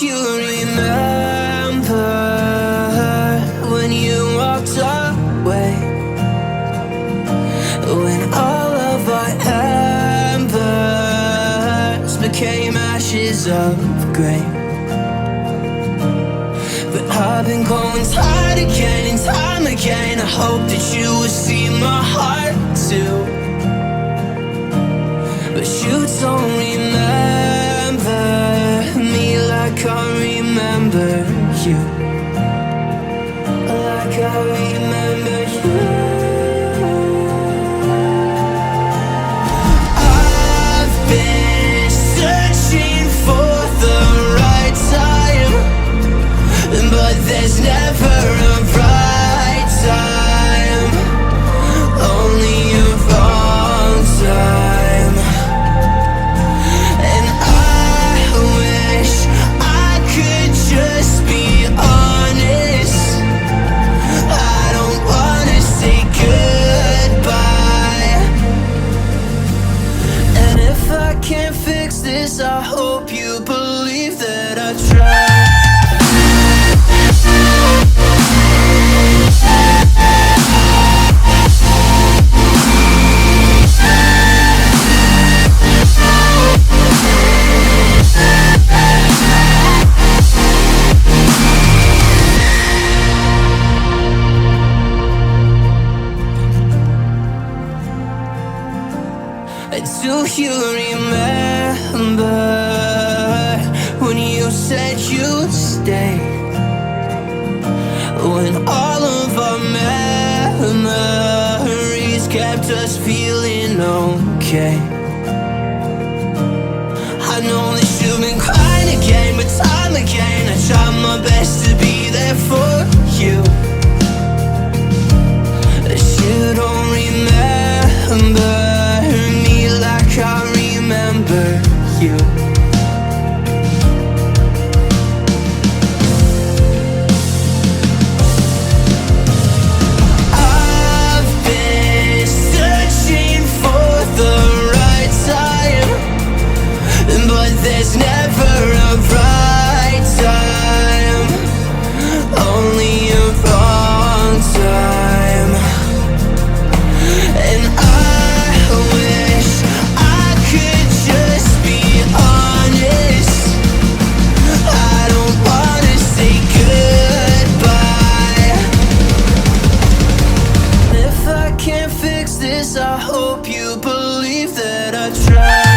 you remember when you walked away? When all of our embers became ashes of grey. But I've been going time again and time again. I hope that you will see my heart too. But you don't remember me like I remember you. Like I remember you. I've been searching for the right time, but there's never a right time, only a wrong time. And I wish I could just be honest. I don't wanna say goodbye. And if I can't fix this, I hope you believe that I tried. Do you remember when you said you'd stay? When all of our memories kept us feeling okay. I know that you've been crying again, but time again I tried my best to be there for you. But you don't remember like I remember you. I've been searching for the right time, but there's never a right time, only a wrong time. And I wish I could just be honest. I don't wanna say goodbye. If I can't fix this, I hope you believe that I tried.